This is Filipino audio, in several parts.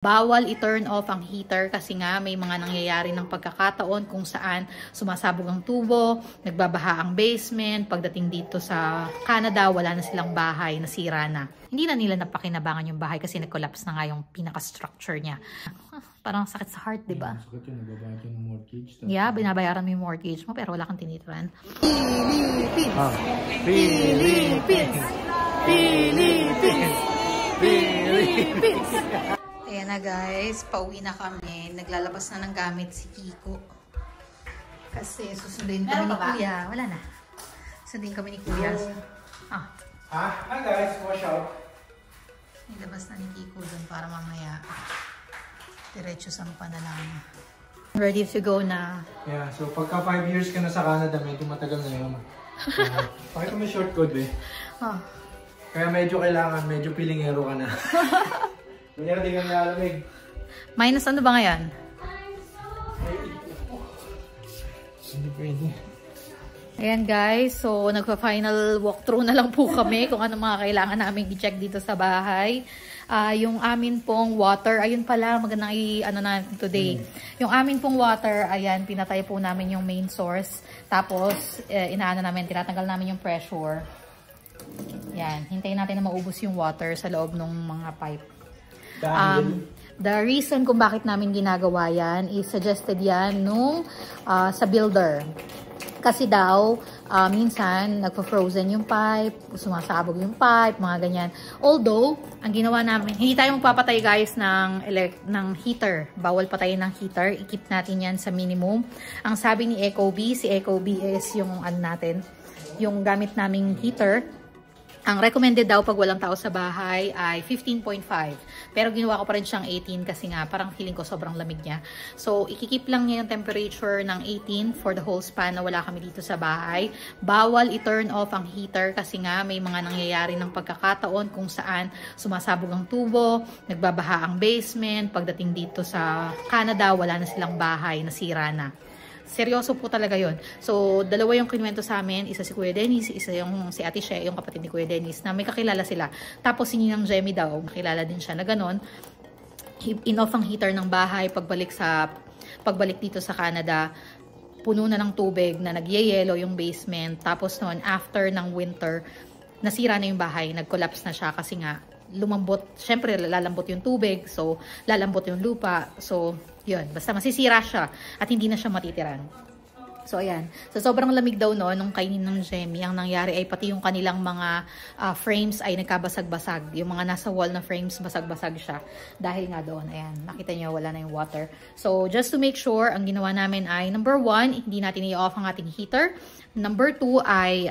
Bawal i-turn off ang heater kasi nga may mga nangyayari ng pagkakataon kung saan sumasabog ang tubo, nagbabaha ang basement, pagdating dito sa Canada, wala na silang bahay, nasira na. Hindi na nila napakinabangan yung bahay kasi nag-collapse na nga yung pinaka-structure niya. Parang sakit sa heart, di ba? Sakit yun, nagbabayad yung mortgage. Yeah, binabayaran mo yung mortgage mo pero wala kang tinitirahan. Philippines! Philippines! Philippines! Ayan na guys, pauwi na kami. Naglalabas na ng gamit si Kiko. Kasi susundin kami ni Kuya. Wala na. Susundin kami ni Kuya. Hi guys, watch out. Nilabas na ni Kiko dun para mamaya diretso sa panalang. Ready to go na. Yeah, so pagka 5 years ka na sa Canada, medyo matagal na yun. Pakita mo short code eh. Kaya medyo kailangan, medyo pilingero ka na. Kunyari di kami alamig. Minus ano ba ngayon? Hindi pwede. Ayan guys, so nagpa-final walkthrough na lang po kami kung ano mga kailangan namin i-check dito sa bahay. Yung amin pong water, ayun pala, magandang i-ano natin today. Yung amin pong water, ayan, pinatay po namin yung main source. Tapos, inaano namin, tinatanggal namin yung pressure. Yan, hintayin natin na maubos yung water sa loob ng mga pipe. The reason kung bakit namin ginagawa yan is suggested yan nung sa builder. Kasi daw, minsan nagpo-frozen yung pipe, sumasabog yung pipe, mga ganyan. Although, ang ginawa namin, hindi tayo magpapatay guys ng heater. Bawal patayin ng heater. I-keep natin yan sa minimum. Ang sabi ni Ecobee, si Ecobee is yung ano natin, yung gamit naming heater. Ang recommended daw pag walang tao sa bahay ay 15.5. Pero ginawa ko pa rin siyang 18 kasi nga parang feeling ko sobrang lamig niya. So, ikikip lang niya yung temperature ng 18 for the whole span na wala kami dito sa bahay. Bawal i-turn off ang heater kasi nga may mga nangyayari ng pagkakataon kung saan sumasabog ang tubo, nagbabaha ang basement, pagdating dito sa Canada, wala na silang bahay, nasira na. Seryoso po talaga yon. So, dalawa yung kinuwento sa amin. Isa si Kuya Dennis, isa yung si Ate Shea, yung kapatid ni Kuya Dennis, na may kakilala sila. Tapos, si Ninang Jemmy daw, nakilala din siya na ganon. In-off ang heater ng bahay, pagbalik dito sa Canada, puno na ng tubig na nagyayelo yung basement. Tapos noon, after ng winter, nasira na yung bahay, nag-collapse na siya kasi nga, lumambot, syempre lalambot yung tubig, so lalambot yung lupa, so yun, basta masisira siya at hindi na siya matitiran. So ayan, so sobrang lamig daw no nung kainin ng Jemmy. Ang nangyari ay pati yung kanilang mga frames ay nagkabasag-basag, yung mga nasa wall na frames basag-basag siya dahil nga doon, ayan, nakita niyo wala na yung water. So just to make sure, ang ginawa namin ay number 1, hindi natin i-off ang ating heater. Number 2 ay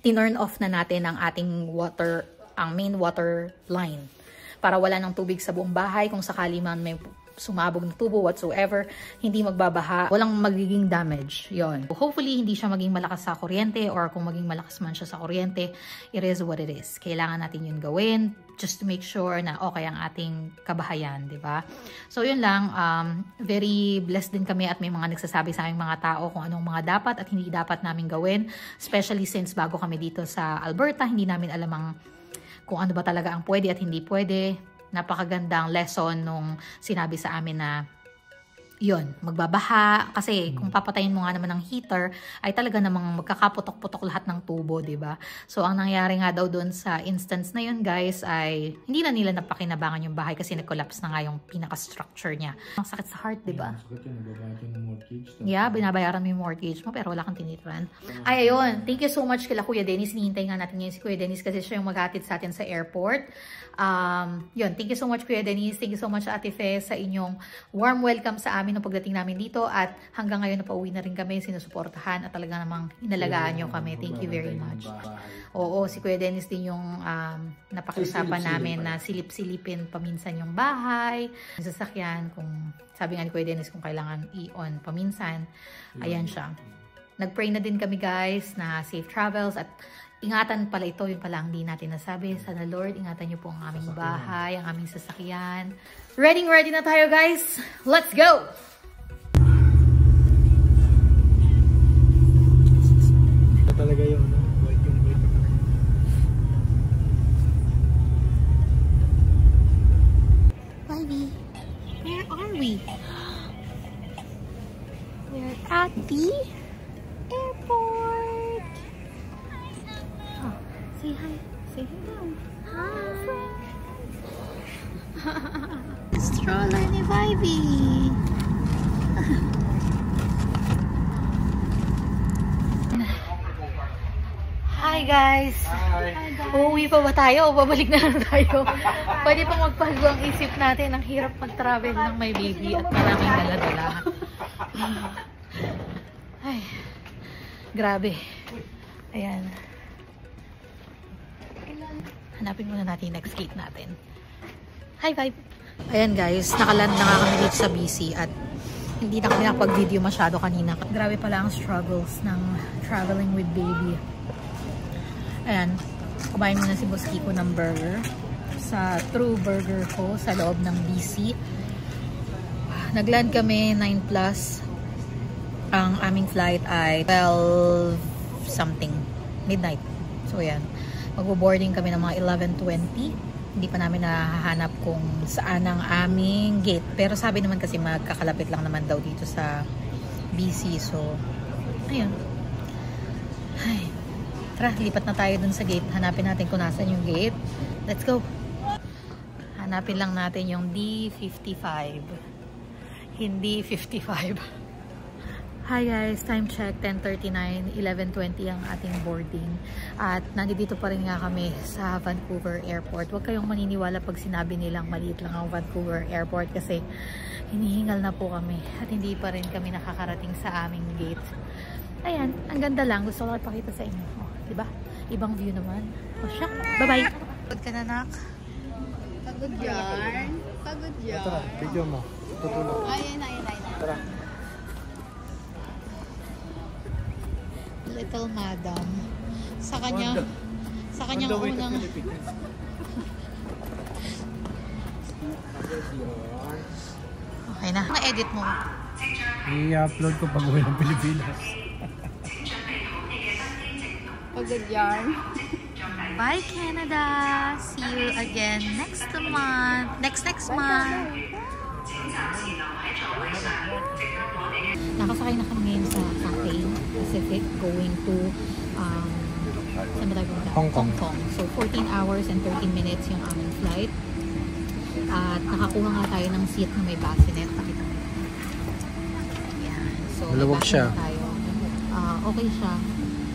tinurn off na natin ang ating water, ang main water line para wala ng tubig sa buong bahay. Kung sakali man may sumabog na tubo whatsoever, hindi magbabaha, walang magiging damage. Yon. Hopefully, hindi siya maging malakas sa kuryente, or kung maging malakas man siya sa kuryente, it is what it is. Kailangan natin yun gawin just to make sure na okay ang ating kabahayan, di ba? So, yun lang. Very blessed din kami at may mga nagsasabi sa aming mga tao kung anong mga dapat at hindi dapat namin gawin. Especially since bago kami dito sa Alberta, hindi namin alam kung ano ba talaga ang pwede at hindi pwede. Napakagandang lesson nung sinabi sa amin na yun, magbabaha. Kasi kung papatayin mo nga naman ng heater, ay talaga namang magkakaputok-putok lahat ng tubo, diba? So, ang nangyari nga daw doon sa instance na yun, guys, ay hindi na nila napakinabangan yung bahay kasi nag-collapse na nga yung pinaka-structure niya. Ang sakit sa heart, diba? Sakit yun, nagbabayad yung mortgage. Yeah, binabayaran mo yung mortgage mo pero wala kang tinitirahan. Ay, ayun. Thank you so much kila Kuya Dennis. Hinihintay nga natin ngayon si Kuya Dennis kasi siya yung maghatid sa atin sa airport. Yun, thank you so much Kuya Dennis. Thank you so much Ate Fe sa inyong warm welcome sa amin nung pagdating namin dito, at hanggang ngayon na pauwi na rin kami, sinusuportahan at talaga namang inalagaan nyo kami. Thank you very much. Oo, si Kuya Dennis din yung napakiusapan namin na silip-silipin paminsan yung bahay, yung sasakyan, kung sabi nga ni Kuya Dennis kung kailangan i-on paminsan. Ayan siya. Nag-pray na din kami guys na safe travels at ingatan pala ito, yung pala hindi natin nasabi. Sana Lord, ingatan niyo po ang aming bahay, ang aming sasakyan. Ready na tayo guys. Let's go! Talaga yun, no? White yung white. we? We're at the airport. Oh, say hi. Say hi now. Hi. Stroller ni Vibe. Hi guys! Hi! Uuwi pa ba tayo o babalik na lang tayo? Pwede pang magpago ang isip natin. Ang hirap mag-travel ng may baby at maraming dala-dala. Ay, grabe. Ayan. Hanapin muna natin yung next gate natin. Hi, Vibe! Ayan guys, nakaland na nga kami dito sa BC at hindi na kami nakapag-video masyado kanina. Grabe pala ang struggles ng traveling with baby. Ayan, kumain muna si Boss Kiko ng burger sa True Burger ko sa loob ng BC. Nagland kami 9 plus. Ang aming flight ay 12 something, midnight. So ayan, magbo-boarding kami ng mga 11:20. Hindi pa namin nahahanap kung saan ang aming gate. Pero sabi naman kasi magkakalapit lang naman daw dito sa BC. So, ayun. Ay. Tara, lipat na tayo dun sa gate. Hanapin natin kung nasan yung gate. Let's go! Hanapin lang natin yung D55. Hindi 55. Hi guys! Time check, 10:39. 11:20 ang ating boarding. At nandito pa rin nga kami sa Vancouver Airport. Huwag kayong maniniwala pag sinabi nilang maliit lang ang Vancouver Airport kasi hinihingal na po kami. At hindi pa rin kami nakakarating sa aming gate. Ayan, ang ganda lang. Gusto ko ipakita sa inyo. Oh, diba? Ibang view naman. O siya. Bye-bye! Pagod ka na, nak? Pagod yarn. Pagod yarn. Tara, video mo. Tutulog. Ayun. Tara. Little Madam. Sa kanyang unang... Okay na. Na-edit mo. I-upload ko pag uwi ng Pilipinas. Pagod yarn. Bye, Canada! See you again next month. Next month. Nakasakay na kami ngayon sa Cathay Pacific going to saan ba tayo punta? Hong Kong. So 14 hours and 13 minutes yung aming flight. At nakakuha nga tayo ng seat na may bassinet. Pakita mo. Yan. So maluwag siya. Tayo. Okay siya.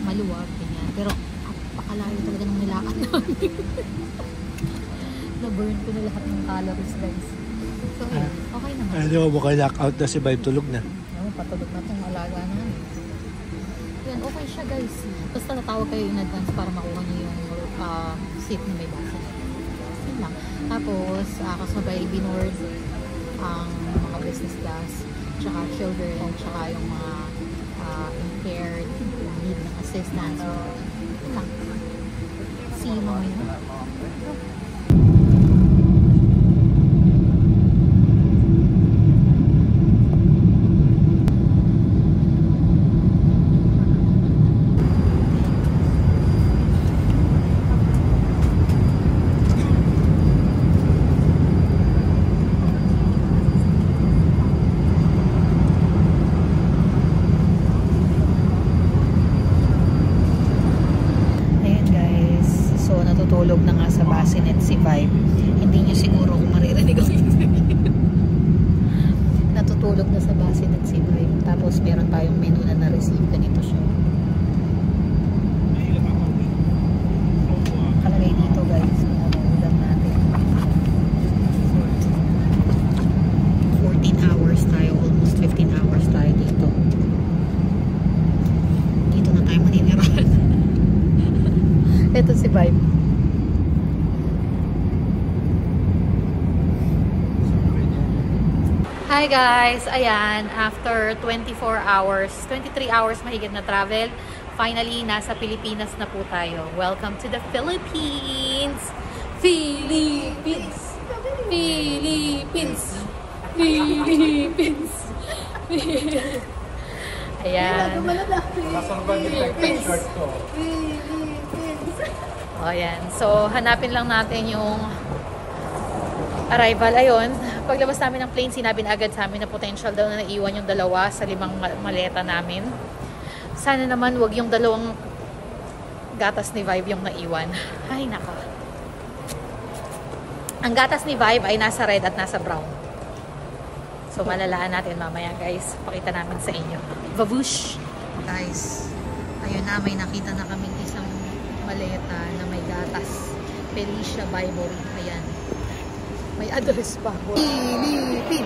Maluwag. Ganyan. Pero napakalayo talaga ng nilakad namin. Na-burn ko na lahat ng calories, guys. So, okay naman. Di ba baka lock-out na si Vibe, tulog na. Patulog na itong alaga namin. Yan, okay siya, guys. Basta natawag kayo in advance para makuha niyo yung seat na may bassinet. Yun lang. Tapos, kasabay binoard ang mga business class, tsaka children, tsaka yung mga impaired, need ng assistance. Yun lang. See you mamaya. Natutulog na nga sa bassinet si Vibe. Hindi niyo siguro kung maririnig ako. Natutulog na sa bassinet si Vibe. Tapos meron tayong menu na na-receive. Ganito siya. Kalagay dito, guys. Ulam natin. 14 hours tayo. Almost 15 hours tayo dito. Dito na tayo maninirahan. Ito si Vibe. Hi guys! Ayan, after 23 hours mahigit na travel, finally, nasa Pilipinas na po tayo. Welcome to the Philippines! Philippines! Philippines! Philippines! Ayan. Philippines! O, ayan. So, hanapin lang natin yung arrival. Ayun, paglabas namin ng plane, sinabi na agad sa amin na potential daw na naiwan yung dalawa sa 5 maleta namin. Sana naman wag yung 2 gatas ni Vibe yung naiwan. Ay, nako. Ang gatas ni Vibe ay nasa red at nasa brown. So, malalaan natin mamaya, guys. Pakita namin sa inyo. Babush! Guys, ayun na, may nakita na kaming isang maleta na may gatas. Felicia Bible. Ayan. May address pa. Philippines!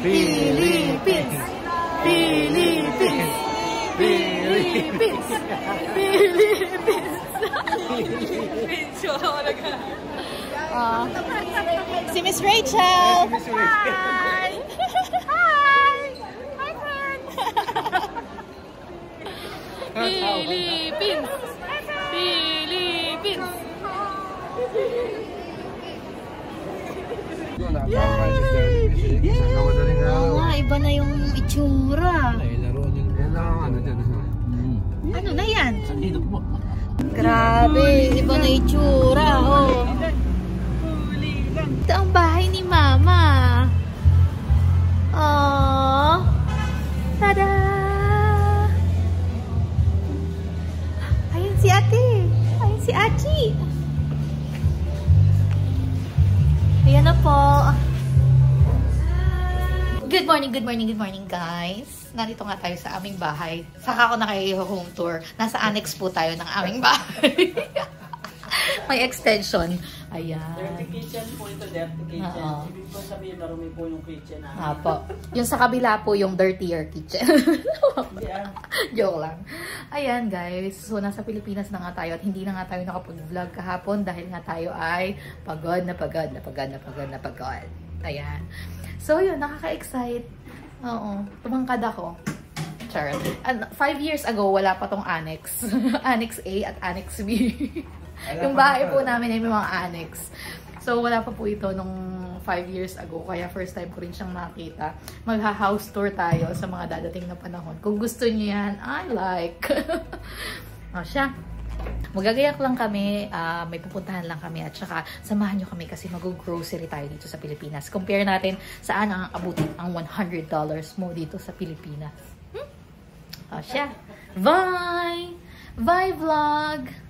Philippines! Philippines! Philippines! Philippines! Si Miss Rachel! Hi! Hi! Hi, friend! Philippines! Philippines! Oo nga, iba na yung itsura. Ano na yan? Grabe, iba na itsura. Oh. Ito ang bahay ni Mama. Oh. Tada! Ayun si Ate. Ayun si Achi. Ayan na po. Good morning, good morning, good morning, guys. Narito nga tayo sa aming bahay. Saka ako na kayo home tour. Nasa annex po tayo ng aming bahay. May extension. Ayan. Dirty kitchen po ito, dirty kitchen. Ibig po sabihin, marumi po yung kitchen. Apo. Yung sa kabila po, yung dirtier kitchen. Joke lang. Ayan, guys. So, nasa Pilipinas na nga tayo at hindi na nga tayo nakapag-vlog kahapon dahil nga tayo ay pagod na pagod na pagod na pagod na pagod. Ayan. So, yun. Nakaka-excite. Oo. Tumangkad ako. Charot. 5 years ago, wala pa tong annex. Annex A at Annex B. Yung bahay po namin ay may mga annex. So, wala pa po ito nung 5 years ago. Kaya first time ko rin siyang makita. Magha-house tour tayo sa mga dadating na panahon. Kung gusto niyo yan, I like. O siya. Magagayak lang kami. May pupuntahan lang kami. At saka, samahan nyo kami kasi mag-grocery tayo dito sa Pilipinas. Compare natin saan ang abutin ang $100 mo dito sa Pilipinas. O siya. Bye! Bye vlog!